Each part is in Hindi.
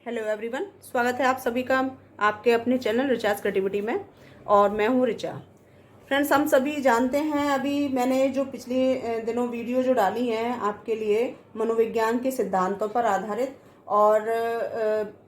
हेलो एवरीवन, स्वागत है आप सभी का आपके अपने चैनल रिचार्ज क्रिएटिविटी में। और मैं हूँ रिचा। फ्रेंड्स, हम सभी जानते हैं, अभी मैंने जो पिछले दिनों वीडियो जो डाली हैं आपके लिए मनोविज्ञान के सिद्धांतों पर आधारित। और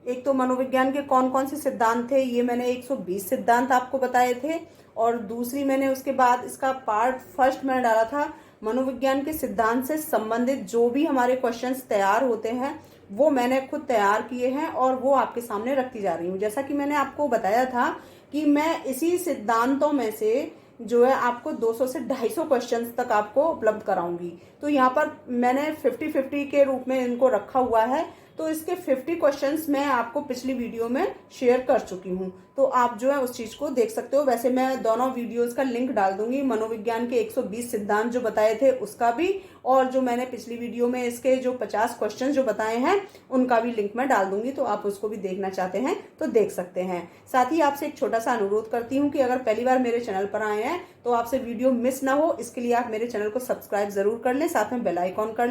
एक तो मनोविज्ञान के कौन कौन से सिद्धांत थे, ये मैंने 120 सिद्धांत आपको बताए थे। और दूसरी मैंने उसके बाद इसका पार्ट फर्स्ट मैंने डाला था मनोविज्ञान के सिद्धांत से संबंधित जो भी हमारे क्वेश्चंस तैयार होते हैं वो मैंने खुद तैयार किए हैं और वो आपके सामने रखती जा रही हूँ। जैसा कि मैंने आपको बताया था कि मैं इसी सिद्धांतों में से जो है आपको 200 से 250 क्वेश्चंस तक आपको उपलब्ध कराऊंगी। तो यहाँ पर मैंने 50-50 के रूप में इनको रखा हुआ है। तो इसके 50 क्वेश्चंस मैं आपको पिछली वीडियो में शेयर कर चुकी हूँ, तो आप जो है उस चीज को देख सकते हो। वैसे मैं दोनों वीडियोस का लिंक डाल दूंगी, मनोविज्ञान के 120 सिद्धांत जो बताए थे उसका भी, और जो मैंने पिछली वीडियो में इसके जो 50 क्वेश्चन जो बताए हैं उनका भी लिंक मैं डाल दूंगी। तो आप उसको भी देखना चाहते हैं तो देख सकते हैं। साथ ही आपसे एक छोटा सा अनुरोध करती हूँ कि अगर पहली बार मेरे चैनल पर आए हैं तो आपसे वीडियो मिस ना हो, इसके लिए आप मेरे चैनल को सब्सक्राइब जरूर कर लें। साथ में बेल आइकॉन का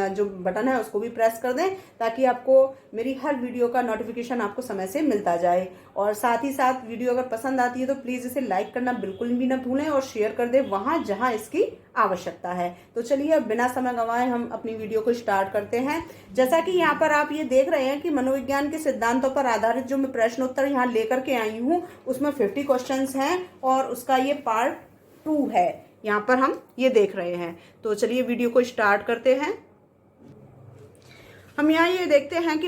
जो बटन है उसको भी प्रेस कर दें, ताकि आपको मेरी हर वीडियो का नोटिफिकेशन आपको समय से मिलता जाए। और साथ ही साथ वीडियो अगर पसंद आती है तो प्लीज इसे लाइक करना बिल्कुल भी ना भूलें और शेयर कर दें वहां जहां इसकी आवश्यकता है। तो चलिए अब बिना समय गंवाए हम अपनी वीडियो को स्टार्ट करते हैं। जैसा कि यहाँ पर आप ये देख रहे हैं कि मनोविज्ञान के सिद्धांतों पर आधारित जो मैं प्रश्न उत्तर यहाँ लेकर के आई हूँ उसमें 50 क्वेश्चंस हैं और उसका ये पार्ट 2 है। यहाँ पर हम ये देख रहे हैं। तो चलिए वीडियो को स्टार्ट करते हैं। हम यहाँ ये देखते हैं कि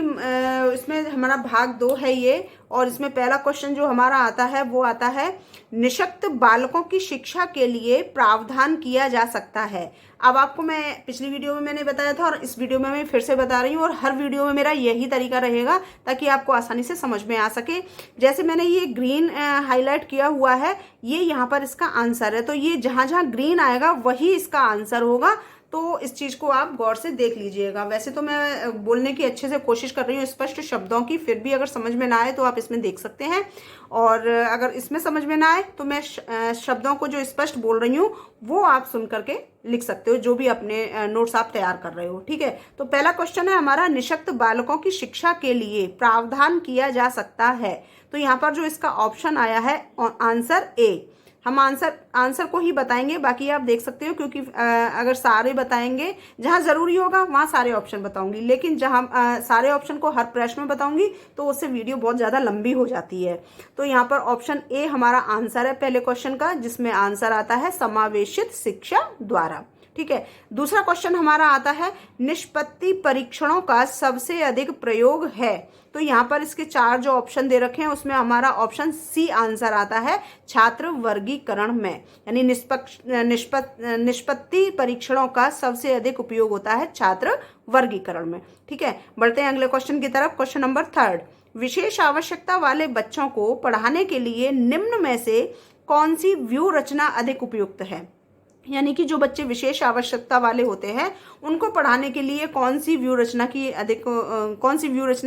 इसमें हमारा भाग 2 है ये, और इसमें पहला क्वेश्चन जो हमारा आता है वो आता है, निशक्त बालकों की शिक्षा के लिए प्रावधान किया जा सकता है। अब आपको मैं पिछली वीडियो में मैंने बताया था और इस वीडियो में मैं फिर से बता रही हूँ, और हर वीडियो में मेरा यही तरीका रहेगा ताकि आपको आसानी से समझ में आ सके। जैसे मैंने ये ग्रीन हाईलाइट किया हुआ है, ये यहाँ पर इसका आंसर है। तो ये जहाँ जहाँ ग्रीन आएगा वही इसका आंसर होगा। तो इस चीज को आप गौर से देख लीजिएगा। वैसे तो मैं बोलने की अच्छे से कोशिश कर रही हूँ स्पष्ट शब्दों की, फिर भी अगर समझ में ना आए तो आप इसमें देख सकते हैं। और अगर इसमें समझ में ना आए तो मैं शब्दों को जो स्पष्ट बोल रही हूँ वो आप सुन करके लिख सकते हो, जो भी अपने नोट्स आप तैयार कर रहे हो। ठीक है, तो पहला क्वेश्चन है हमारा, निशक्त बालकों की शिक्षा के लिए प्रावधान किया जा सकता है। तो यहाँ पर जो इसका ऑप्शन आया है आंसर ए, हम आंसर को ही बताएंगे, बाकी आप देख सकते हो, क्योंकि अगर सारे बताएंगे, जहां जरूरी होगा वहां सारे ऑप्शन बताऊंगी, लेकिन जहां सारे ऑप्शन को हर प्रश्न में बताऊंगी तो उससे वीडियो बहुत ज्यादा लंबी हो जाती है। तो यहाँ पर ऑप्शन ए हमारा आंसर है पहले क्वेश्चन का, जिसमें आंसर आता है समावेशित शिक्षा द्वारा। ठीक है, दूसरा क्वेश्चन हमारा आता है, निष्पत्ति परीक्षणों का सबसे अधिक प्रयोग है। तो यहाँ पर इसके 4 जो ऑप्शन दे रखे हैं उसमें हमारा ऑप्शन सी आंसर आता है, छात्र वर्गीकरण में। यानी निष्पत्ति परीक्षणों का सबसे अधिक उपयोग होता है छात्र वर्गीकरण में। ठीक है, बढ़ते हैं अगले क्वेश्चन की तरफ। क्वेश्चन नंबर 3, विशेष आवश्यकता वाले बच्चों को पढ़ाने के लिए निम्न में से कौन सी व्यूह रचना अधिक उपयुक्त है। यानी कि जो बच्चे विशेष आवश्यकता वाले होते हैं उनको पढ़ाने के लिए कौन सी व्यू रचना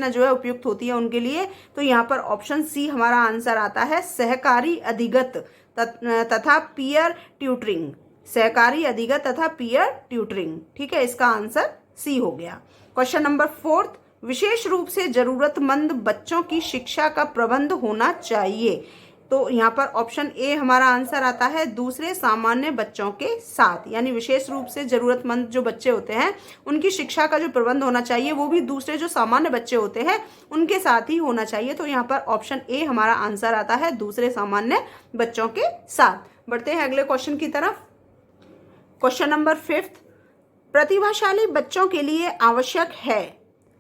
जो है उपयुक्त होती है उनके लिए। तो यहाँ पर ऑप्शन सी हमारा आंसर आता है, सहकारी अधिगत तथा पीयर ट्यूटरिंग। सहकारी अधिगत तथा पीयर ट्यूटरिंग। ठीक है, इसका आंसर सी हो गया। क्वेश्चन नंबर 4, विशेष रूप से जरूरतमंद बच्चों की शिक्षा का प्रबंध होना चाहिए। तो यहाँ पर ऑप्शन ए हमारा आंसर आता है, दूसरे सामान्य बच्चों के साथ। यानी विशेष रूप से जरूरतमंद जो बच्चे होते हैं उनकी शिक्षा का जो प्रबंध होना चाहिए वो भी दूसरे जो सामान्य बच्चे होते हैं उनके साथ ही होना चाहिए। तो यहाँ पर ऑप्शन ए हमारा आंसर आता है, दूसरे सामान्य बच्चों के साथ। बढ़ते हैं अगले क्वेश्चन की तरफ। क्वेश्चन नंबर 5, प्रतिभाशाली बच्चों के लिए आवश्यक है।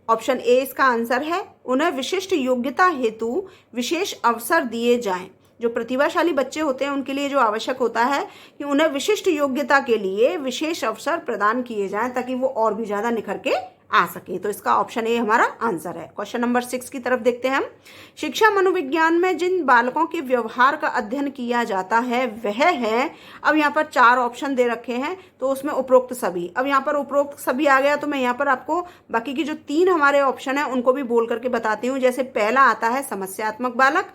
ऑप्शन ए इसका आंसर है, उन्हें विशिष्ट योग्यता हेतु विशेष अवसर दिए जाएं। जो प्रतिभाशाली बच्चे होते हैं उनके लिए जो आवश्यक होता है कि उन्हें विशिष्ट योग्यता के लिए विशेष अवसर प्रदान किए जाएं ताकि वो और भी ज्यादा निखर के आ सके। तो इसका ऑप्शन ए हमारा आंसर है। क्वेश्चन नंबर 6 की तरफ देखते हैं हम। शिक्षा मनोविज्ञान में जिन बालकों के व्यवहार का अध्ययन किया जाता है वह है, अब यहाँ पर 4 ऑप्शन दे रखे हैं तो उसमें उपरोक्त सभी। अब यहाँ पर उपरोक्त सभी आ गया तो मैं यहाँ पर आपको बाकी की जो 3 हमारे ऑप्शन है उनको भी बोल करके बताती हूँ। जैसे पहला आता है समस्यात्मक बालक,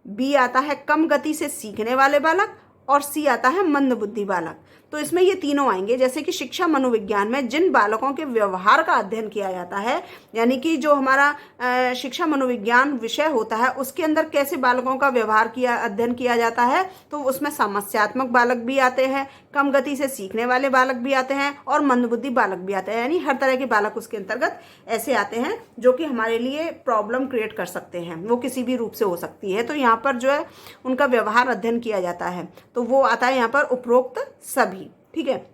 बी आता है कम गति से सीखने वाले बालक, और सी आता है मंदबुद्धि बालक। तो इसमें ये तीनों आएंगे। जैसे कि शिक्षा मनोविज्ञान में जिन बालकों के व्यवहार का अध्ययन किया जाता है, यानी कि जो हमारा शिक्षा मनोविज्ञान विषय होता है उसके अंदर कैसे बालकों का व्यवहार अध्ययन किया जाता है, तो उसमें समस्यात्मक बालक भी आते हैं, कम गति से सीखने वाले बालक भी आते हैं और मंदबुद्धि बालक भी आते हैं। यानी हर तरह के बालक उसके अंतर्गत ऐसे आते हैं जो कि हमारे लिए प्रॉब्लम क्रिएट कर सकते हैं, वो किसी भी रूप से हो सकती है। तो यहाँ पर जो है उनका व्यवहार अध्ययन किया जाता है, तो वो आता है यहाँ पर उपरोक्त सभी। ठीक है,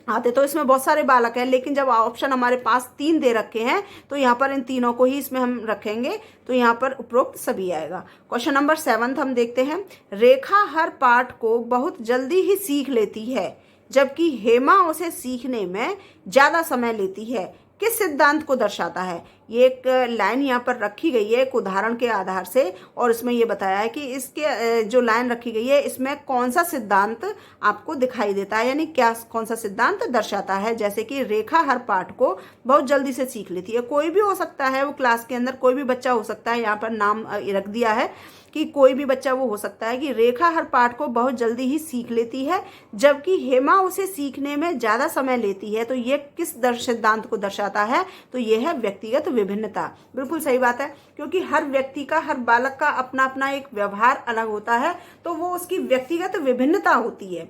आते तो इसमें बहुत सारे बालक हैं, लेकिन जब ऑप्शन हमारे पास 3 दे रखे हैं तो यहाँ पर इन तीनों को ही इसमें हम रखेंगे, तो यहाँ पर उपरोक्त सभी आएगा। क्वेश्चन नंबर 7 हम देखते हैं। रेखा हर पाठ को बहुत जल्दी ही सीख लेती है, जबकि हेमा उसे सीखने में ज्यादा समय लेती है, किस सिद्धांत को दर्शाता है? ये एक लाइन यहाँ पर रखी गई है एक उदाहरण के आधार से, और इसमें ये बताया है कि इसके जो लाइन रखी गई है इसमें कौन सा सिद्धांत आपको दिखाई देता है, यानी क्या कौन सा सिद्धांत दर्शाता है। जैसे कि रेखा हर पाठ को बहुत जल्दी से सीख लेती है, कोई भी हो सकता है, वो क्लास के अंदर कोई भी बच्चा हो सकता है। यहाँ पर नाम रख दिया है कि कोई भी बच्चा वो हो सकता है कि रेखा हर पाठ को बहुत जल्दी ही सीख लेती है, जबकि हेमा उसे सीखने में ज्यादा समय लेती है। तो ये किस सिद्धांत को दर्शाता है? तो ये है व्यक्तिगत विभिन्नता। बिल्कुल सही बात है, क्योंकि हर व्यक्ति का, हर बालक का अपना अपना एक व्यवहार अलग होता है, तो वो उसकी व्यक्तिगत विभिन्नता होती है।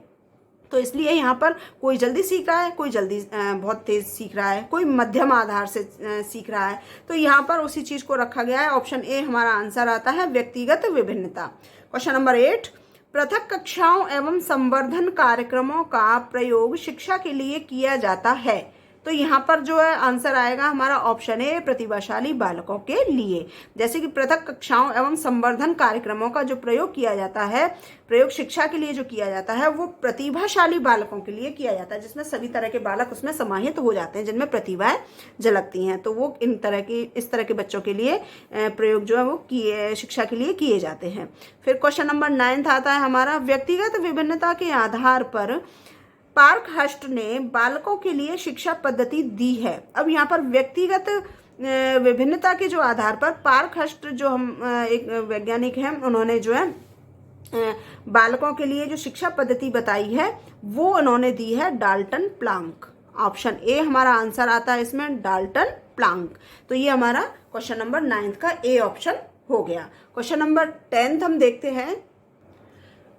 तो इसलिए यहाँ पर कोई जल्दी सीख रहा है, कोई जल्दी बहुत तेज सीख रहा है, कोई मध्यम आधार से सीख रहा है। तो यहाँ पर उसी चीज को रखा गया है। ऑप्शन ए हमारा आंसर आता है, व्यक्तिगत विभिन्नता। क्वेश्चन नंबर 8, पृथक कक्षाओं एवं संवर्धन कार्यक्रमों का प्रयोग शिक्षा के लिए किया जाता है। तो यहाँ पर जो है आंसर आएगा हमारा ऑप्शन ए, प्रतिभाशाली बालकों के लिए। जैसे कि पृथक कक्षाओं एवं संवर्धन कार्यक्रमों का जो प्रयोग किया जाता है, प्रयोग शिक्षा के लिए जो किया जाता है, वो प्रतिभाशाली बालकों के लिए किया जाता है, जिसमें सभी तरह के बालक उसमें समाहित हो जाते हैं, जिनमें प्रतिभाएं झलकती हैं। तो वो इस तरह के बच्चों के लिए प्रयोग जो है वो शिक्षा के लिए किए जाते हैं। फिर क्वेश्चन नंबर 9 आता है हमारा, व्यक्तिगत विभिन्नता के आधार पर पार्कहर्स्ट ने बालकों के लिए शिक्षा पद्धति दी है। अब यहाँ पर व्यक्तिगत विभिन्नता के जो आधार पर पार्कहर्स्ट जो हम एक वैज्ञानिक हैं, उन्होंने जो है बालकों के लिए जो शिक्षा पद्धति बताई है वो उन्होंने दी है डाल्टन प्लांक। ऑप्शन ए हमारा आंसर आता है इसमें, डाल्टन प्लांक। तो ये हमारा क्वेश्चन नंबर 9 का ए ऑप्शन हो गया। क्वेश्चन नंबर 10 हम देखते हैं।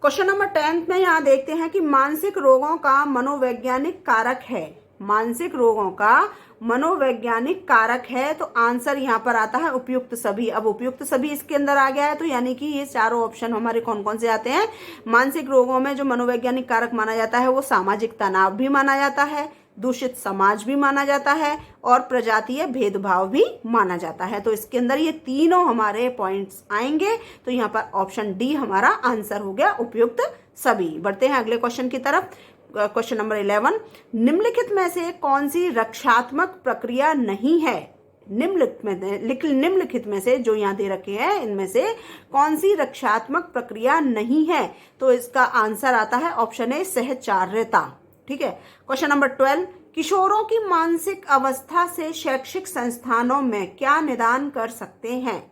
क्वेश्चन नंबर 10 में यहाँ देखते हैं कि मानसिक रोगों का मनोवैज्ञानिक कारक है। मानसिक रोगों का मनोवैज्ञानिक कारक है, तो आंसर यहाँ पर आता है उपयुक्त सभी। अब उपयुक्त सभी इसके अंदर आ गया है, तो यानी कि ये चारों ऑप्शन हमारे कौन कौन से आते हैं। मानसिक रोगों में जो मनोवैज्ञानिक कारक माना जाता है वो सामाजिक तनाव भी माना जाता है, दूषित समाज भी माना जाता है, और प्रजातीय भेदभाव भी माना जाता है। तो इसके अंदर ये तीनों हमारे पॉइंट्स आएंगे। तो यहाँ पर ऑप्शन डी हमारा आंसर हो गया, उपयुक्त सभी। बढ़ते हैं अगले क्वेश्चन की तरफ। क्वेश्चन नंबर 11, निम्नलिखित में से कौन सी रक्षात्मक प्रक्रिया नहीं है? निम्नलिखित में से जो यहाँ दे रखे हैं इनमें से कौन सी रक्षात्मक प्रक्रिया नहीं है? तो इसका आंसर आता है ऑप्शन ए, सहचार्यता। ठीक है। क्वेश्चन नंबर 12, किशोरों की मानसिक अवस्था से शैक्षिक संस्थानों में क्या निदान कर सकते हैं?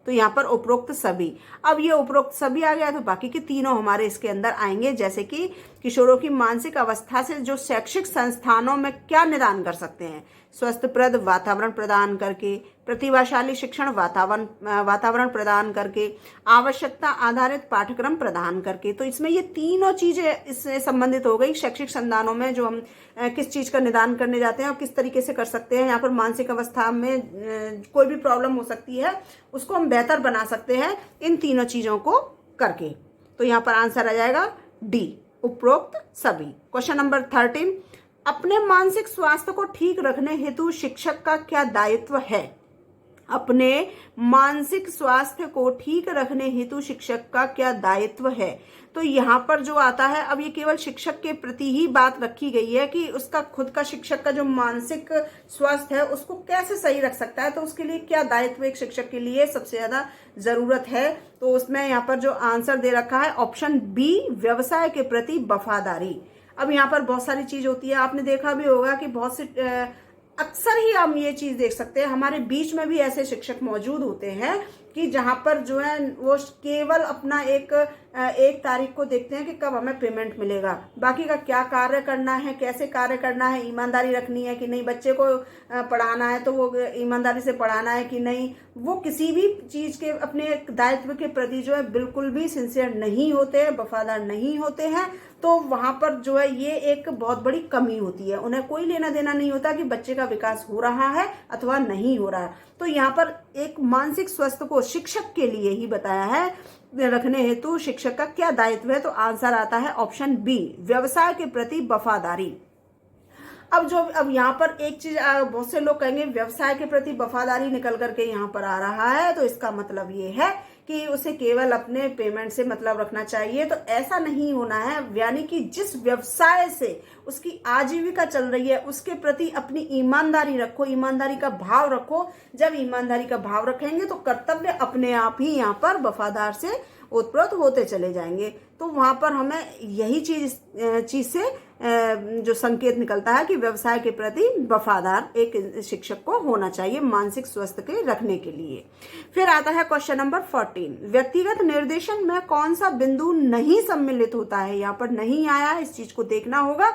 तो यहाँ पर उपरोक्त सभी। अब ये उपरोक्त सभी आ गया, तो बाकी के तीनों हमारे इसके अंदर आएंगे। जैसे कि किशोरों की मानसिक अवस्था से जो शैक्षिक संस्थानों में क्या निदान कर सकते हैं? स्वस्थप्रद वातावरण प्रदान करके, प्रतिभाशाली शिक्षण वातावरण प्रदान करके, आवश्यकता आधारित पाठ्यक्रम प्रदान करके। तो इसमें ये तीनों चीजें इससे संबंधित हो गई। शैक्षिक संस्थानों में जो हम किस चीज का निदान करने जाते हैं और किस तरीके से कर सकते हैं। यहाँ पर मानसिक अवस्था में कोई भी प्रॉब्लम हो सकती है, उसको हम बेहतर बना सकते हैं इन तीनों चीजों को करके। तो यहाँ पर आंसर आ जाएगा डी, उपरोक्त सभी। क्वेश्चन नंबर 13, अपने मानसिक स्वास्थ्य को ठीक रखने हेतु शिक्षक का क्या दायित्व है? अपने मानसिक स्वास्थ्य को ठीक रखने हेतु शिक्षक का क्या दायित्व है? तो यहाँ पर जो आता है, अब ये केवल शिक्षक के प्रति ही बात रखी गई है कि उसका खुद का, शिक्षक का जो मानसिक स्वास्थ्य है उसको कैसे सही रख सकता है, तो उसके लिए क्या दायित्व एक शिक्षक के लिए सबसे ज्यादा जरूरत है। तो उसमें यहाँ पर जो आंसर दे रखा है ऑप्शन बी, व्यवसाय के प्रति वफादारी। अब यहाँ पर बहुत सारी चीज होती है, आपने देखा भी होगा कि बहुत से अक्सर ही हम ये चीज देख सकते हैं, हमारे बीच में भी ऐसे शिक्षक मौजूद होते हैं कि जहां पर जो है वो केवल अपना एक तारीख को देखते हैं कि कब हमें पेमेंट मिलेगा, बाकी का क्या कार्य करना है, कैसे कार्य करना है, ईमानदारी रखनी है कि नहीं, बच्चे को पढ़ाना है तो वो ईमानदारी से पढ़ाना है कि नहीं, वो किसी भी चीज के अपने दायित्व के प्रति जो है बिल्कुल भी सिंसियर नहीं होते हैं, वफादार नहीं होते हैं। तो वहां पर जो है ये एक बहुत बड़ी कमी होती है, उन्हें कोई लेना देना नहीं होता कि बच्चे का विकास हो रहा है अथवा नहीं हो रहा है। तो यहाँ पर एक मानसिक स्वास्थ्य को शिक्षक के लिए ही बताया है रखने हेतु शिक्षक का क्या दायित्व है। तो आंसर आता है ऑप्शन बी, व्यवसाय के प्रति वफादारी। अब यहाँ पर एक चीज बहुत से लोग कहेंगे व्यवसाय के प्रति वफादारी निकल करके यहाँ पर आ रहा है, तो इसका मतलब ये है कि उसे केवल अपने पेमेंट से मतलब रखना चाहिए। तो ऐसा नहीं होना है, यानी कि जिस व्यवसाय से उसकी आजीविका चल रही है उसके प्रति अपनी ईमानदारी रखो, ईमानदारी का भाव रखो। जब ईमानदारी का भाव रखेंगे तो कर्तव्य अपने आप ही यहाँ पर वफादार से उत्प्रोत होते चले जाएंगे। तो वहां पर हमें यही चीज से जो संकेत निकलता है कि व्यवसाय के प्रति वफादार एक शिक्षक को होना चाहिए मानसिक स्वास्थ्य के रखने के लिए। फिर आता है क्वेश्चन नंबर 14, व्यक्तिगत निर्देशन में कौन सा बिंदु नहीं सम्मिलित होता है। यहाँ पर नहीं आया है, इस चीज को देखना होगा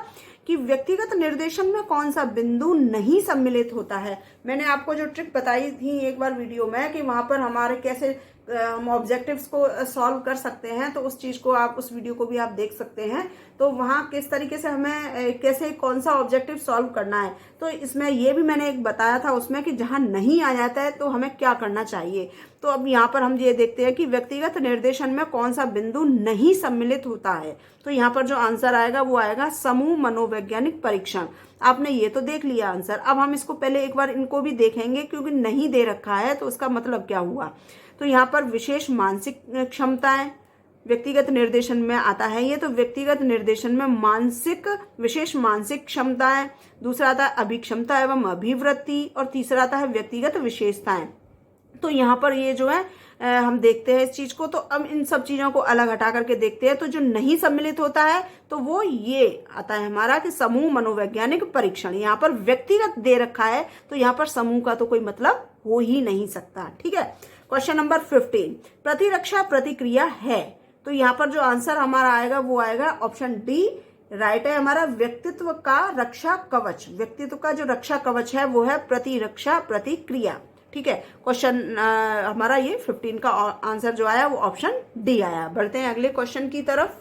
कि व्यक्तिगत निर्देशन में कौन सा बिंदु नहीं सम्मिलित होता है। मैंने आपको जो ट्रिक बताई थी एक बार वीडियो में कि वहां पर हमारे कैसे हम ऑब्जेक्टिव्स को सॉल्व कर सकते हैं, तो उस चीज को आप उस वीडियो को भी आप देख सकते हैं। तो वहां किस तरीके से हमें कैसे कौन सा ऑब्जेक्टिव सॉल्व करना है, तो इसमें ये भी मैंने एक बताया था उसमें कि जहां नहीं आ जाता है तो हमें क्या करना चाहिए। तो अब यहाँ पर हम ये देखते हैं कि व्यक्तिगत निर्देशन में कौन सा बिंदु नहीं सम्मिलित होता है। तो यहाँ पर जो आंसर आएगा वो आएगा समूह मनोवैज्ञानिक परीक्षण। आपने ये तो देख लिया आंसर, अब हम इसको पहले एक बार इनको भी देखेंगे क्योंकि नहीं दे रखा है तो उसका मतलब क्या हुआ। तो यहाँ पर विशेष मानसिक क्षमताएं व्यक्तिगत निर्देशन में आता है ये, तो व्यक्तिगत निर्देशन में विशेष मानसिक क्षमताएं, दूसरा आता है अभिक्षमता एवं अभिवृत्ति, और तीसरा आता है व्यक्तिगत विशेषताएं। तो यहाँ पर ये जो है हम देखते हैं इस चीज को। तो अब इन सब चीजों को अलग हटा करके देखते हैं। तो जो नहीं सम्मिलित होता है तो वो ये आता है हमारा कि समूह मनोवैज्ञानिक परीक्षण। यहाँ पर व्यक्तिगत दे रखा है तो यहाँ पर समूह का तो कोई मतलब हो ही नहीं सकता। ठीक है, क्वेश्चन नंबर 15, प्रतिरक्षा प्रतिक्रिया है। तो यहाँ पर जो आंसर हमारा आएगा वो आएगा ऑप्शन डी, राइट है हमारा। व्यक्तित्व का रक्षा कवच, व्यक्तित्व का जो रक्षा कवच है वो है प्रतिरक्षा प्रतिक्रिया। ठीक है, क्वेश्चन हमारा ये 15 का आंसर जो आया वो ऑप्शन डी आया। बढ़ते हैं अगले क्वेश्चन की तरफ।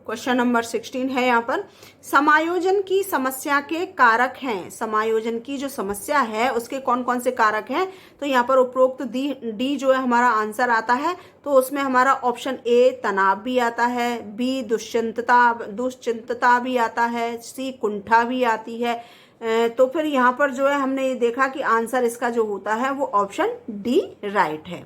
क्वेश्चन नंबर 16 है यहाँ पर, समायोजन की समस्या के कारक हैं। समायोजन की जो समस्या है उसके कौन कौन से कारक हैं। तो यहाँ पर उपरोक्त डी जो है हमारा आंसर आता है। तो उसमें हमारा ऑप्शन ए तनाव भी आता है, बी दुश्चिंतता भी आता है, सी कुंठा भी आती है। तो फिर यहाँ पर जो है हमने ये देखा कि आंसर इसका जो होता है वो ऑप्शन डी राइट है।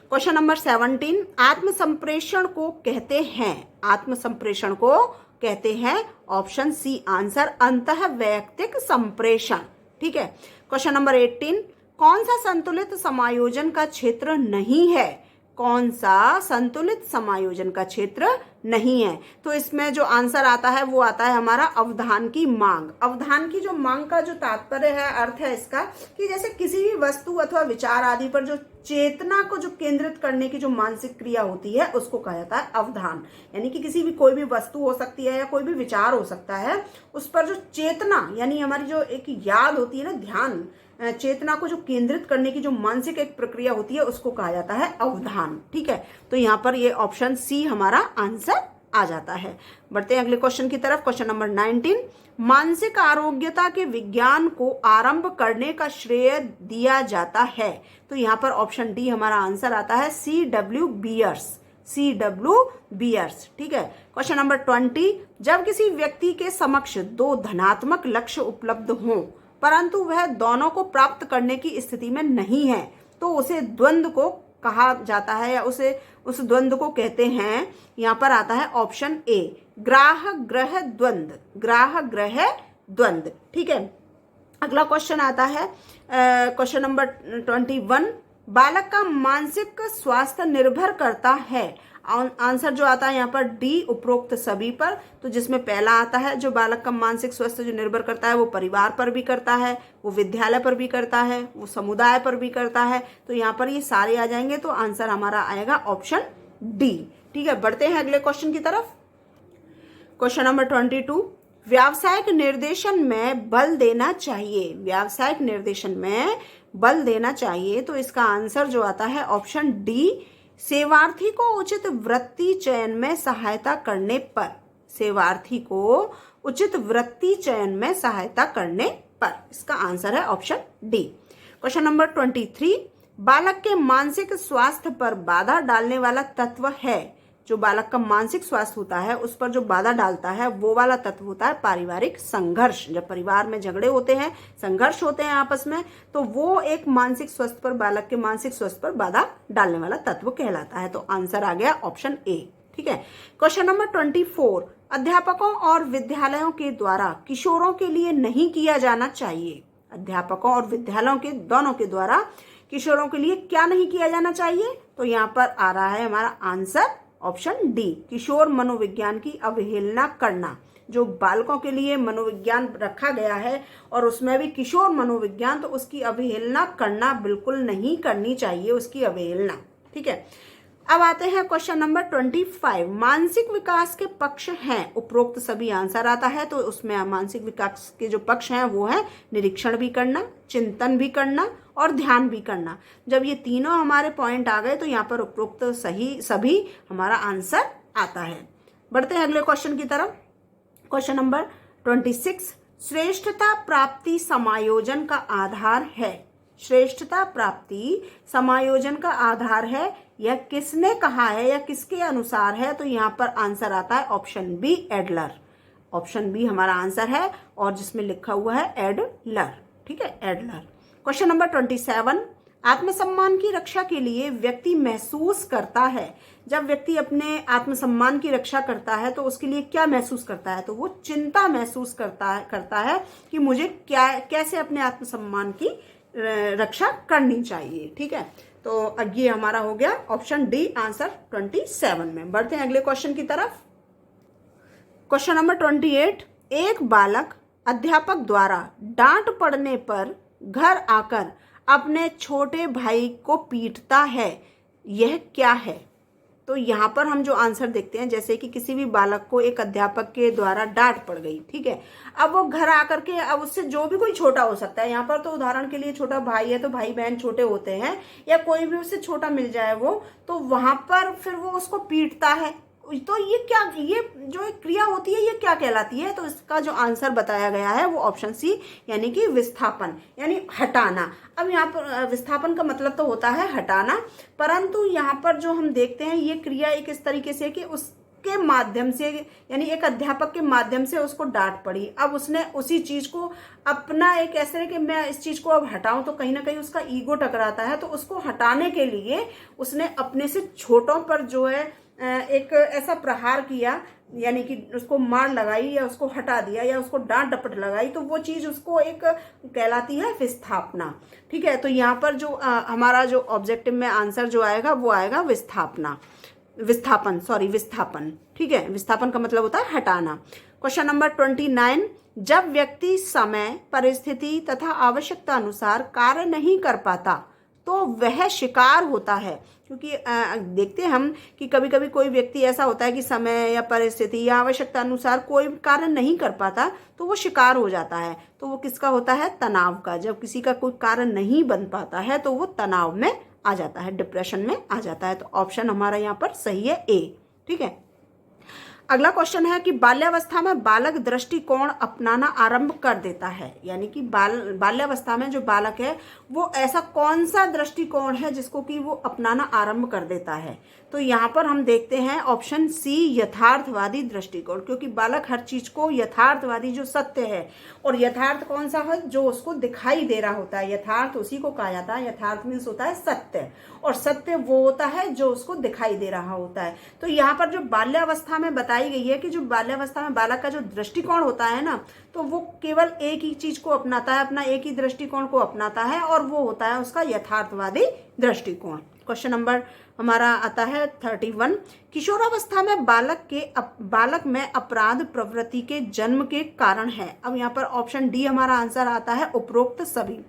क्वेश्चन नंबर 17, आत्म संप्रेषण को कहते हैं, आत्म संप्रेषण को कहते हैं ऑप्शन सी आंसर अंतः वैयक्तिक संप्रेषण। ठीक है, क्वेश्चन नंबर 18, कौन सा संतुलित समायोजन का क्षेत्र नहीं है। कौन सा संतुलित समायोजन का क्षेत्र नहीं है। तो इसमें जो आंसर आता है वो आता है हमारा अवधान की मांग। अवधान की जो मांग का जो तात्पर्य है, अर्थ है इसका कि जैसे किसी भी वस्तु अथवा विचार आदि पर जो चेतना को जो केंद्रित करने की जो मानसिक क्रिया होती है उसको कहा जाता है अवधान। यानी कि किसी भी कोई भी वस्तु हो सकती है या कोई भी विचार हो सकता है, उस पर जो चेतना यानी हमारी जो एक याद होती है ना, ध्यान, चेतना को जो केंद्रित करने की जो मानसिक एक प्रक्रिया होती है उसको कहा जाता है अवधान। ठीक है, तो यहाँ पर ये ऑप्शन सी हमारा आंसर आ जाता है। बढ़ते हैं अगले क्वेश्चन की तरफ। क्वेश्चन नंबर 19, मानसिक आरोग्यता के विज्ञान को आरंभ करने का श्रेय दिया जाता है। तो यहाँ पर ऑप्शन डी हमारा आंसर आता है C.W. Beers, C.W. बियर्स। ठीक है, क्वेश्चन नंबर 20, जब किसी व्यक्ति के समक्ष दो धनात्मक लक्ष्य उपलब्ध हों परंतु वह दोनों को प्राप्त करने की स्थिति में नहीं है तो उसे द्वंद्व को कहा जाता है या उस द्वंद्व को कहते हैं। यहाँ पर आता है ऑप्शन ए, ग्राह ग्रह द्वंद्व, ग्राह ग्रह द्वंद्व। ठीक है, अगला क्वेश्चन आता है क्वेश्चन नंबर 21, बालक का मानसिक स्वास्थ्य निर्भर करता है। आंसर जो आता है यहाँ पर डी, उपरोक्त सभी पर। तो जिसमें पहला आता है जो बालक का मानसिक स्वास्थ्य जो निर्भर करता है वो परिवार पर भी करता है, वो विद्यालय पर भी करता है, वो समुदाय पर भी करता है। तो यहाँ पर ये सारे आ जाएंगे, तो आंसर हमारा आएगा ऑप्शन डी। ठीक है, बढ़ते हैं अगले क्वेश्चन की तरफ। क्वेश्चन नंबर 22, व्यावसायिक निर्देशन में बल देना चाहिए। व्यावसायिक निर्देशन में बल देना चाहिए, तो इसका आंसर जो आता है ऑप्शन डी, सेवार्थी को उचित वृत्ति चयन में सहायता करने पर। सेवार्थी को उचित वृत्ति चयन में सहायता करने पर, इसका आंसर है ऑप्शन डी। क्वेश्चन नंबर 23, बालक के मानसिक स्वास्थ्य पर बाधा डालने वाला तत्व है। जो बालक का मानसिक स्वास्थ्य होता है उस पर जो बाधा डालता है वो वाला तत्व होता है पारिवारिक संघर्ष। जब परिवार में झगड़े होते हैं, संघर्ष होते हैं आपस में, तो वो एक मानसिक स्वास्थ्य पर, बालक के मानसिक स्वास्थ्य पर बाधा डालने वाला तत्व कहलाता है। तो आंसर आ गया ऑप्शन ए। ठीक है, क्वेश्चन नंबर 24, अध्यापकों और विद्यालयों के द्वारा किशोरों के लिए नहीं किया जाना चाहिए। अध्यापकों और विद्यालयों के दोनों के द्वारा किशोरों के लिए क्या नहीं किया जाना चाहिए? तो यहाँ पर आ रहा है हमारा आंसर ऑप्शन डी, किशोर मनोविज्ञान की अवहेलना करना। जो बालकों के लिए मनोविज्ञान रखा गया है और उसमें भी किशोर मनोविज्ञान, तो उसकी अवहेलना करना बिल्कुल नहीं करनी चाहिए, उसकी अवहेलना। ठीक है, अब आते हैं क्वेश्चन नंबर 25, मानसिक विकास के पक्ष हैं। उपरोक्त सभी आंसर आता है, तो उसमें मानसिक विकास के जो पक्ष हैं वो है निरीक्षण भी करना, चिंतन भी करना और ध्यान भी करना। जब ये तीनों हमारे पॉइंट आ गए तो यहाँ पर उपरोक्त सभी हमारा आंसर आता है। बढ़ते हैं अगले क्वेश्चन की तरफ। क्वेश्चन नंबर 26, श्रेष्ठता प्राप्ति समायोजन का आधार है। श्रेष्ठता प्राप्ति समायोजन का आधार है, यह किसने कहा है या किसके अनुसार है? तो यहाँ पर आंसर आता है option B, Adler. Option B हमारा आंसर है, और जिसमें लिखा हुआ है एडलर। ठीक है, एडलर। क्वेश्चन नंबर 27, आत्मसम्मान की रक्षा के लिए व्यक्ति महसूस करता है। जब व्यक्ति अपने आत्मसम्मान की रक्षा करता है तो उसके लिए क्या महसूस करता है? तो वो चिंता महसूस करता है कि मुझे कैसे अपने आत्मसम्मान की रक्षा करनी चाहिए। ठीक है, तो अब ये हमारा हो गया ऑप्शन डी, आंसर 27 में। बढ़ते हैं अगले क्वेश्चन की तरफ। क्वेश्चन नंबर 28, एक बालक अध्यापक द्वारा डांट पड़ने पर घर आकर अपने छोटे भाई को पीटता है, यह क्या है? तो यहाँ पर हम जो आंसर देखते हैं, जैसे कि किसी भी बालक को एक अध्यापक के द्वारा डांट पड़ गई, ठीक है, अब वो घर आकर के, अब उससे जो भी कोई छोटा हो सकता है, यहाँ पर तो उदाहरण के लिए छोटा भाई है तो भाई बहन छोटे होते हैं, या कोई भी उससे छोटा मिल जाए वो, तो वहां पर फिर वो उसको पीटता है। तो ये क्या, ये जो एक क्रिया होती है ये क्या कहलाती है? तो इसका जो आंसर बताया गया है वो ऑप्शन सी, यानी कि विस्थापन, यानी हटाना। अब यहाँ पर विस्थापन का मतलब तो होता है हटाना, परंतु यहाँ पर जो हम देखते हैं ये क्रिया एक इस तरीके से कि उसके माध्यम से, यानी एक अध्यापक के माध्यम से उसको डांट पड़ी, अब उसने उसी चीज को अपना एक ऐसे कि मैं इस चीज को अब हटाऊं, तो कहीं ना कहीं उसका ईगो टकराता है, तो उसको हटाने के लिए उसने अपने से छोटों पर जो है एक ऐसा प्रहार किया, यानी कि उसको मार लगाई या उसको हटा दिया या उसको डांट डपट लगाई, तो वो चीज उसको एक कहलाती है विस्थापना। ठीक है, तो यहाँ पर जो हमारा जो ऑब्जेक्टिव में आंसर जो आएगा वो आएगा विस्थापन। ठीक है, विस्थापन का मतलब होता है हटाना। क्वेश्चन नंबर 29, जब व्यक्ति समय, परिस्थिति तथा आवश्यकता अनुसार कार्य नहीं कर पाता तो वह शिकार होता है। क्योंकि देखते हैं हम कि कभी कभी कोई व्यक्ति ऐसा होता है कि समय या परिस्थिति या आवश्यकता अनुसार कोई कार्य नहीं कर पाता तो वो शिकार हो जाता है। तो वो किसका होता है? तनाव का। जब किसी का कोई कार्य नहीं बन पाता है तो वो तनाव में आ जाता है, डिप्रेशन में आ जाता है। तो ऑप्शन हमारा यहाँ पर सही है ए। ठीक है, अगला क्वेश्चन है कि बाल्यावस्था में बालक दृष्टिकोण अपनाना आरंभ कर देता है, यानी कि बाल्यावस्था में जो बालक है वो ऐसा कौन सा दृष्टिकोण है जिसको कि वो अपनाना आरंभ कर देता है? तो यहाँ पर हम देखते हैं ऑप्शन सी, यथार्थवादी दृष्टिकोण। क्योंकि बालक हर चीज को यथार्थवादी, जो सत्य है, और यथार्थ कौन सा है? जो उसको दिखाई दे रहा होता है, यथार्थ उसी को कहा जाता है। यथार्थ मीन्स होता है सत्य, और सत्य वो होता है जो उसको दिखाई दे रहा होता है। तो यहाँ पर जो बाल्यावस्था में बताई बताई गई है कि जो बाल्यावस्था में बालक का जो दृष्टिकोण होता है ना, तो वो केवल एक ही चीज को अपनाता है, अपना एक ही दृष्टिकोण को अपनाता है, और वो होता है उसका यथार्थवादी दृष्टिकोण। क्वेश्चन नंबर हमारा आता है 31। किशोरावस्था में बालक में अपराध प्रवृत्ति के जन्म के कारण है। अब यहाँ पर ऑप्शन डी हमारा आंसर आता है उपरोक्त सभी।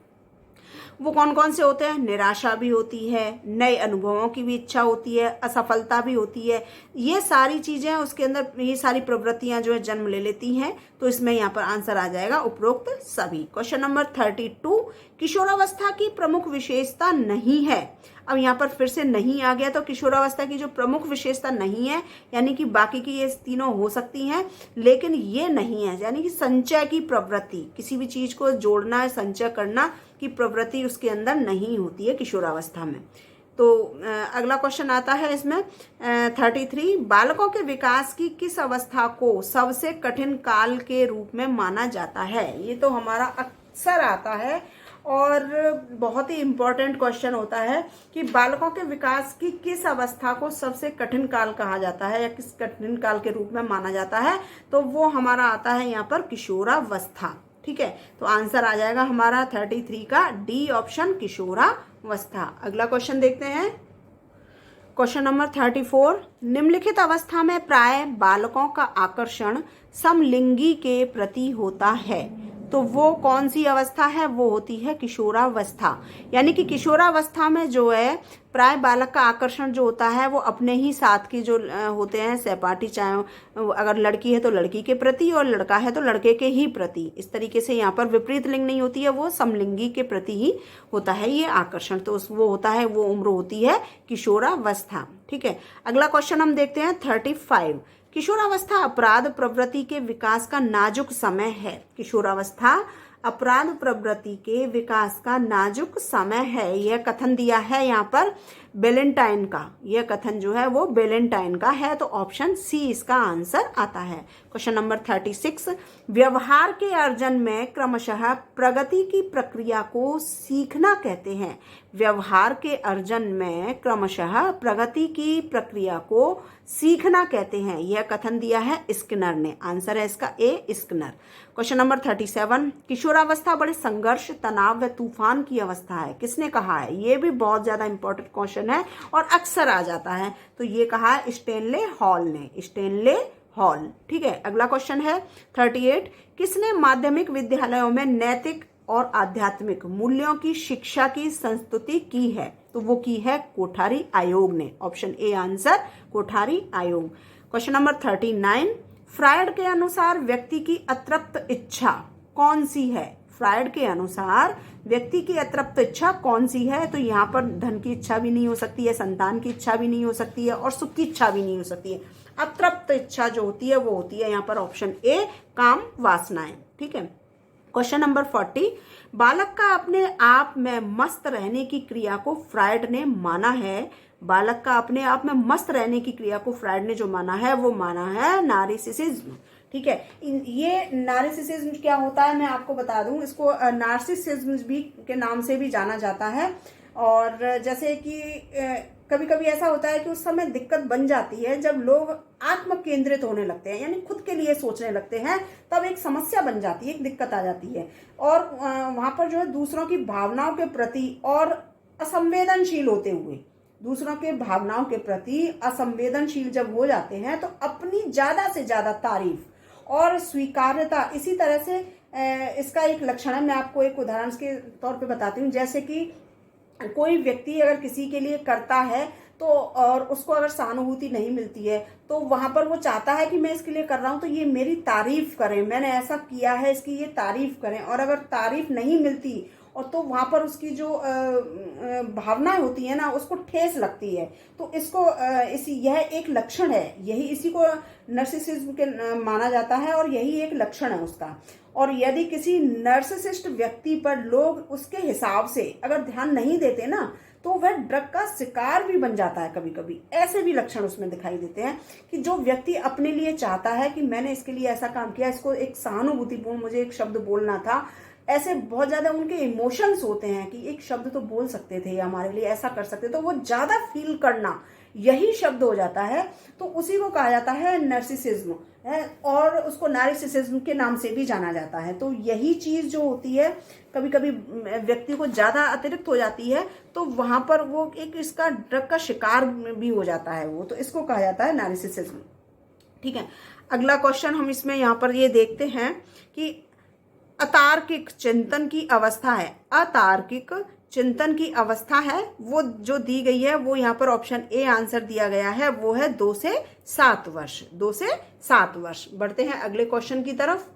वो कौन कौन से होते हैं? निराशा भी होती है, नए अनुभवों की भी इच्छा होती है, असफलता भी होती है। ये सारी चीजें उसके अंदर, ये सारी प्रवृत्तियां जो है जन्म ले लेती हैं। तो इसमें यहाँ पर आंसर आ जाएगा उपरोक्त सभी। Question number 32। किशोरावस्था की प्रमुख विशेषता नहीं है। अब यहाँ पर फिर से नहीं आ गया, तो किशोरावस्था की जो प्रमुख विशेषता नहीं है, यानी कि बाकी की ये तीनों हो सकती हैं लेकिन ये नहीं है, यानी कि संचय की प्रवृत्ति, किसी भी चीज को जोड़ना है, संचय करना की प्रवृत्ति उसके अंदर नहीं होती है किशोरावस्था में। तो अगला क्वेश्चन आता है इसमें 33। बालकों के विकास की किस अवस्था को सबसे कठिन काल के रूप में माना जाता है? ये तो हमारा अक्सर आता है और बहुत ही इम्पोर्टेंट क्वेश्चन होता है कि बालकों के विकास की किस अवस्था को सबसे कठिन काल कहा जाता है या किस कठिन काल के रूप में माना जाता है। तो वो हमारा आता है यहाँ पर किशोरावस्था। ठीक है, तो आंसर आ जाएगा हमारा 33 का डी ऑप्शन, किशोरावस्था। अगला क्वेश्चन देखते हैं, क्वेश्चन नंबर 34। निम्नलिखित अवस्था में प्राय बालकों का आकर्षण समलिंगी के प्रति होता है। तो वो कौन सी अवस्था है? वो होती है किशोरावस्था। यानी कि किशोरावस्था में जो है प्राय बालक का आकर्षण जो होता है वो अपने ही साथ के जो होते हैं सहपाठी, चाहे अगर लड़की है तो लड़की के प्रति और लड़का है तो लड़के के ही प्रति। इस तरीके से यहाँ पर विपरीत लिंग नहीं होती है, वो समलिंगी के प्रति ही होता है ये आकर्षण। तो वो होता है, वो उम्र होती है किशोरावस्था। ठीक है, अगला क्वेश्चन हम देखते हैं 35। किशोरावस्था अपराध प्रवृत्ति के विकास का नाजुक समय है। किशोरावस्था अपराध प्रवृत्ति के विकास का नाजुक समय है। यह कथन दिया है यहाँ पर बेलेंटाइन का। यह कथन जो है वो बेलेंटाइन का है, तो ऑप्शन सी इसका आंसर आता है। Question number 36। व्यवहार के अर्जन में क्रमशः प्रगति की प्रक्रिया को सीखना कहते हैं। व्यवहार के अर्जन में क्रमशः प्रगति की प्रक्रिया को सीखना कहते हैं। यह कथन दिया है स्किनर ने। आंसर है इसका ए, स्किनर। Question number 37। किशोरावस्था बड़े संघर्ष, तनाव व तूफान की अवस्था है। किसने कहा है? ये भी बहुत ज्यादा इंपॉर्टेंट क्वेश्चन है और अक्सर आ जाता है। तो ये कहा है स्टेनले हॉल ने, स्टेनले हॉल। ठीक है, अगला क्वेश्चन है 38। किसने माध्यमिक विद्यालयों में नैतिक और आध्यात्मिक मूल्यों की शिक्षा की संस्तुति की है? तो वो की है कोठारी आयोग ने। ऑप्शन ए आंसर, कोठारी आयोग। Question number 39। फ्रायड के अनुसार व्यक्ति की अतृप्त इच्छा कौन सी है? फ्रायड के अनुसार व्यक्ति की अतृप्त इच्छा कौन सी है? तो यहाँ पर धन की इच्छा भी नहीं हो सकती है, संतान की इच्छा भी नहीं हो सकती है और सुख की इच्छा भी नहीं हो सकती है। अतृप्त इच्छा जो होती है वो होती है यहाँ पर ऑप्शन ए, काम वासनाएं। ठीक है, क्वेश्चन नंबर 40। बालक का अपने आप में मस्त रहने की क्रिया को फ्रायड ने माना है। बालक का अपने आप में मस्त रहने की क्रिया को फ्रायड ने जो माना है वो माना है नार्सिसिज्म। ठीक है, ये नार्सिसिज्म क्या होता है मैं आपको बता दूं। इसको नार्सिसिज्म भी के नाम से भी जाना जाता है। और जैसे कि कभी कभी ऐसा होता है कि उस समय दिक्कत बन जाती है जब लोग आत्म केंद्रित होने लगते हैं, यानी खुद के लिए सोचने लगते हैं, तब एक समस्या बन जाती है, एक दिक्कत आ जाती है। और वहां पर जो है दूसरों की भावनाओं के प्रति और असंवेदनशील होते हुए, दूसरों के भावनाओं के प्रति असंवेदनशील जब हो जाते हैं तो अपनी ज्यादा से ज्यादा तारीफ और स्वीकार्यता, इसी तरह से इसका एक लक्षण है। मैं आपको एक उदाहरण के तौर पे बताती हूँ। जैसे कि कोई व्यक्ति अगर किसी के लिए करता है तो और उसको अगर सहानुभूति नहीं मिलती है तो वहां पर वो चाहता है कि मैं इसके लिए कर रहा हूं तो ये मेरी तारीफ करें, मैंने ऐसा किया है इसकी ये तारीफ करें। और अगर तारीफ नहीं मिलती और तो वहां पर उसकी जो भावनाएं होती है ना उसको ठेस लगती है। तो इसको यह एक लक्षण है, यही इसी को नर्सिसिज्म के माना जाता है और यही एक लक्षण है उसका। और यदि किसी नर्सिसिस्ट व्यक्ति पर लोग उसके हिसाब से अगर ध्यान नहीं देते ना तो वह ड्रग का शिकार भी बन जाता है। कभी कभी ऐसे भी लक्षण उसमें दिखाई देते हैं कि जो व्यक्ति अपने लिए चाहता है कि मैंने इसके लिए ऐसा काम किया, इसको एक सहानुभूतिपूर्ण मुझे एक शब्द बोलना था ऐसे बहुत ज्यादा उनके इमोशंस होते हैं कि एक शब्द तो बोल सकते थे हमारे लिए, ऐसा कर सकते, तो वो ज्यादा फील करना यही शब्द हो जाता है। तो उसी को कहा जाता है नर्सिसिज्म है, और उसको नार्सिसिज्म के नाम से भी जाना जाता है। तो यही चीज जो होती है कभी कभी व्यक्ति को ज्यादा अतिरिक्त हो जाती है, तो वहां पर वो एक इसका ड्रग का शिकार भी हो जाता है वो, तो इसको कहा जाता है नार्सिसिज्म। ठीक है, अगला क्वेश्चन हम इसमें यहाँ पर ये देखते हैं कि अतार्किक चिंतन की अवस्था है, अतार्किक चिंतन की अवस्था है वो जो दी गई है, वो यहाँ पर ऑप्शन ए आंसर दिया गया है, वो है 2 से 7 वर्ष, 2 से 7 वर्ष। बढ़ते हैं अगले क्वेश्चन की तरफ।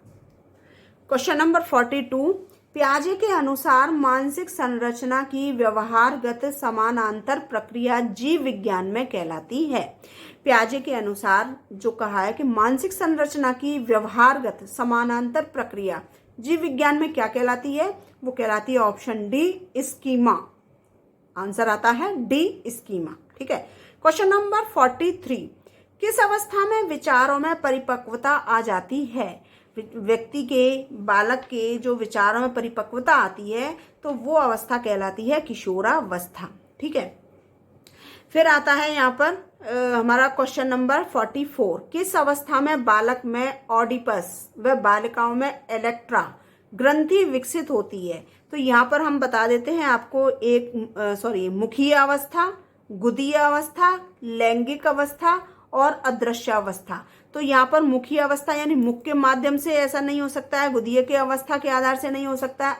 क्वेश्चन नंबर 42, पियाजे के अनुसार मानसिक संरचना की व्यवहारगत समानांतर प्रक्रिया जीव विज्ञान में कहलाती है। पियाजे के अनुसार जो कहा है कि मानसिक संरचना की व्यवहारगत समानांतर प्रक्रिया जीव विज्ञान में क्या कहलाती है, वो कहलाती है ऑप्शन डी स्कीमा। आंसर आता है डी स्कीमा। ठीक है, क्वेश्चन नंबर 43, किस अवस्था में विचारों में परिपक्वता आ जाती है। व्यक्ति के, बालक के जो विचारों में परिपक्वता आती है तो वो अवस्था कहलाती है किशोरावस्था। ठीक है, फिर आता है यहाँ पर हमारा क्वेश्चन नंबर 44, किस अवस्था में बालक में ऑडिपस व बालिकाओं में इलेक्ट्रा ग्रंथि विकसित होती है। तो यहाँ पर हम बता देते हैं आपको, एक मुखीय अवस्था, गुदीय अवस्था, लैंगिक अवस्था और अदृश्य अवस्था। तो यहाँ पर मुखीय अवस्था यानी मुख के माध्यम से ऐसा नहीं हो सकता है, गुदीय के अवस्था के आधार से नहीं हो सकता है,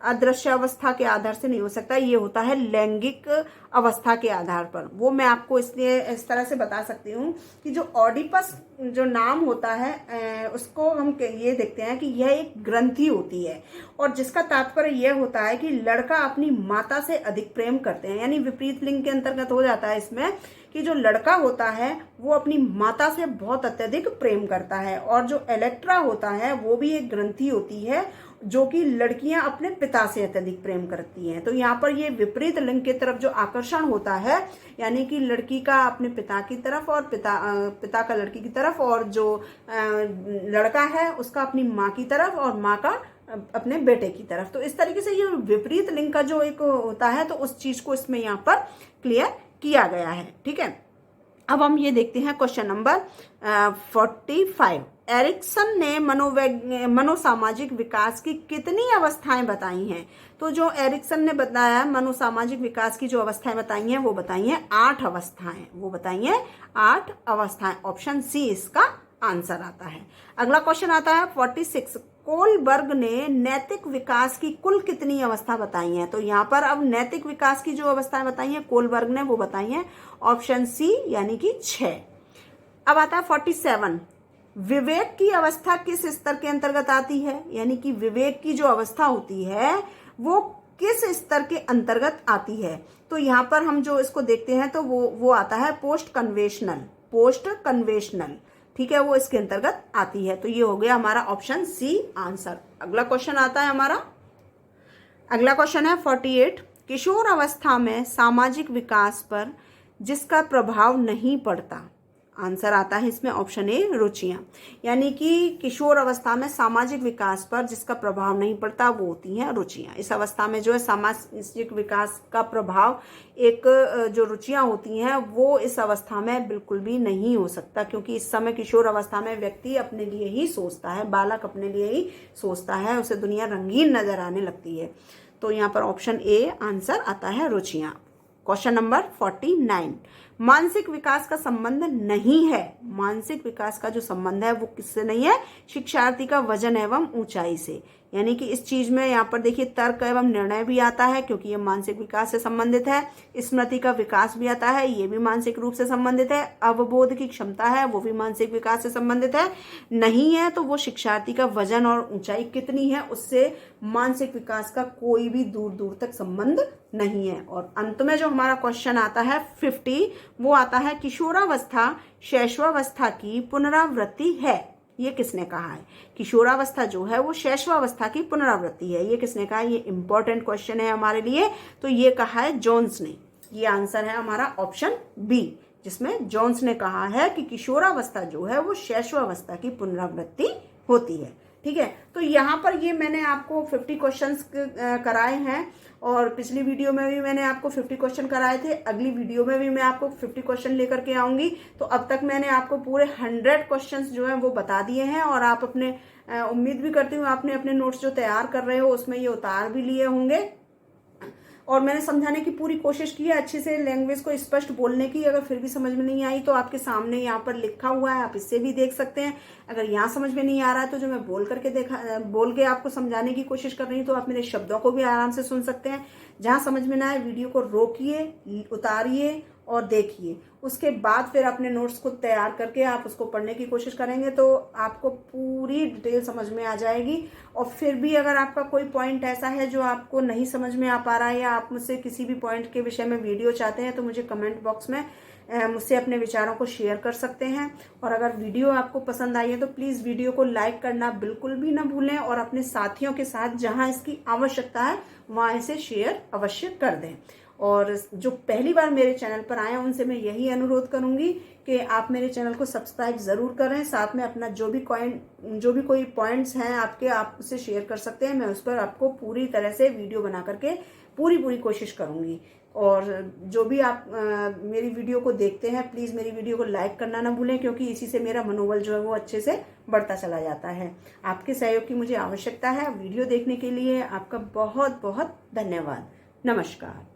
अदृश्य अवस्था के आधार से नहीं हो सकता, ये होता है लैंगिक अवस्था के आधार पर। वो मैं आपको इसलिए इस तरह से बता सकती हूँ कि जो ऑडिपस जो नाम होता है उसको हम ये देखते हैं कि यह एक ग्रंथि होती है, और जिसका तात्पर्य यह होता है कि लड़का अपनी माता से अधिक प्रेम करते हैं, यानी विपरीत लिंग के अंतर्गत हो जाता है इसमें कि जो लड़का होता है वो अपनी माता से बहुत अत्यधिक प्रेम करता है, और जो इलेक्ट्रा होता है वो भी एक ग्रंथि होती है जो कि लड़कियां अपने पिता से अत्यधिक प्रेम करती हैं। तो यहाँ पर ये विपरीत लिंग की तरफ जो आकर्षण होता है, यानी कि लड़की का अपने पिता की तरफ और पिता का लड़की की तरफ, और जो लड़का है उसका अपनी माँ की तरफ और माँ का अपने बेटे की तरफ। तो इस तरीके से ये विपरीत लिंग का जो एक होता है, तो उस चीज को इसमें यहाँ पर क्लियर किया गया है। ठीक है, अब हम ये देखते हैं क्वेश्चन नंबर 45, एरिक्सन ने मनोसामाजिक विकास की कितनी अवस्थाएं बताई हैं। तो जो एरिक्सन ने बताया मनोसामाजिक विकास की जो अवस्थाएं बताई हैं, वो बताई हैं 8 अवस्थाएं, वो बताई हैं 8 अवस्थाएं। ऑप्शन सी इसका आंसर आता है। अगला क्वेश्चन आता है 46, कोलबर्ग ने नैतिक विकास की कुल कितनी अवस्था बताई हैं। तो यहाँ पर अब नैतिक विकास की जो अवस्थाएं बताई हैं कोलबर्ग ने, वो बताई हैं ऑप्शन सी यानी कि 6। अब आता है 47, विवेक की अवस्था किस स्तर के अंतर्गत आती है, यानी कि विवेक की जो अवस्था होती है वो किस स्तर के अंतर्गत आती है। तो यहाँ पर हम जो इसको देखते हैं तो वो आता है पोस्ट कन्वेशनल। ठीक है, वो इसके अंतर्गत आती है। तो ये हो गया हमारा ऑप्शन सी आंसर। अगला क्वेश्चन आता है हमारा, अगला क्वेश्चन है 48, किशोर अवस्था में सामाजिक विकास पर जिसका प्रभाव नहीं पड़ता। आंसर आता है इसमें ऑप्शन ए रुचियां, यानी कि किशोर अवस्था में सामाजिक विकास पर जिसका प्रभाव नहीं पड़ता वो होती हैं रुचियां। इस अवस्था में जो है सामाजिक विकास का प्रभाव एक जो रुचियां होती हैं वो इस अवस्था में बिल्कुल भी नहीं हो सकता, क्योंकि इस समय किशोर अवस्था में व्यक्ति अपने लिए ही सोचता है, बालक अपने लिए ही सोचता है, उसे दुनिया रंगीन नजर आने लगती है। तो यहाँ पर ऑप्शन ए आंसर आता है रुचियां। क्वेश्चन नंबर 49, मानसिक विकास का संबंध नहीं है। मानसिक विकास का जो संबंध है वो किससे नहीं है, शिक्षार्थी का वजन एवं ऊंचाई से। यानी कि इस चीज में यहाँ पर देखिए तर्क एवं निर्णय भी आता है, क्योंकि ये मानसिक विकास से संबंधित है। स्मृति का विकास भी आता है, ये भी मानसिक रूप से संबंधित है। अवबोध की क्षमता है, वो भी मानसिक विकास से संबंधित है। नहीं है तो वो शिक्षार्थी का वजन और ऊंचाई कितनी है उससे मानसिक विकास का कोई भी दूर दूर तक संबंध नहीं है। और अंत में जो हमारा क्वेश्चन आता है 50, वो आता है किशोरावस्था शैशवावस्था की पुनरावृत्ति है। ये किसने कहा है? किशोरावस्था जो है वो शैशवावस्था की पुनरावृत्ति है। ये किसने कहा है? ये इंपॉर्टेंट क्वेश्चन है हमारे लिए। तो ये कहा है जोन्स ने। ये आंसर है हमारा ऑप्शन बी, जिसमें जोन्स ने कहा है कि किशोरावस्था जो है वो शैशवावस्था की पुनरावृत्ति होती है। ठीक है। तो यहाँ पर ये मैंने आपको 50 क्वेश्चंस कराए हैं और पिछली वीडियो में भी मैंने आपको 50 क्वेश्चन कराए थे। अगली वीडियो में भी मैं आपको 50 क्वेश्चन लेकर के आऊंगी। तो अब तक मैंने आपको पूरे 100 क्वेश्चंस जो है वो बता दिए हैं और आप अपने उम्मीद भी करती हूँ आपने अपने नोट्स जो तैयार कर रहे हो उसमें ये उतार भी लिए होंगे और मैंने समझाने की पूरी कोशिश की है, अच्छे से लैंग्वेज को स्पष्ट बोलने की। अगर फिर भी समझ में नहीं आई तो आपके सामने यहाँ पर लिखा हुआ है, आप इससे भी देख सकते हैं। अगर यहाँ समझ में नहीं आ रहा है तो जो मैं बोल के आपको समझाने की कोशिश कर रही हूँ तो आप मेरे शब्दों को भी आराम से सुन सकते हैं। जहाँ समझ में ना आए वीडियो को रोकिए, उतारिए और देखिए, उसके बाद फिर अपने नोट्स को तैयार करके आप उसको पढ़ने की कोशिश करेंगे तो आपको पूरी डिटेल समझ में आ जाएगी। और फिर भी अगर आपका कोई पॉइंट ऐसा है जो आपको नहीं समझ में आ पा रहा है या आप मुझसे किसी भी पॉइंट के विषय में वीडियो चाहते हैं तो मुझे कमेंट बॉक्स में मुझसे अपने विचारों को शेयर कर सकते हैं। और अगर वीडियो आपको पसंद आई है तो प्लीज़ वीडियो को लाइक करना बिल्कुल भी ना भूलें और अपने साथियों के साथ जहां इसकी आवश्यकता है वहां इसे शेयर अवश्य कर दें। और जो पहली बार मेरे चैनल पर आए हैं उनसे मैं यही अनुरोध करूंगी कि आप मेरे चैनल को सब्सक्राइब ज़रूर करें। साथ में अपना जो भी कोई पॉइंट्स हैं आपके, आप उससे शेयर कर सकते हैं। मैं उस पर आपको पूरी तरह से वीडियो बना करके पूरी कोशिश करूंगी। और जो भी आप मेरी वीडियो को देखते हैं प्लीज़ मेरी वीडियो को लाइक करना ना भूलें, क्योंकि इसी से मेरा मनोबल जो है वो अच्छे से बढ़ता चला जाता है। आपके सहयोग की मुझे आवश्यकता है। वीडियो देखने के लिए आपका बहुत बहुत धन्यवाद। नमस्कार।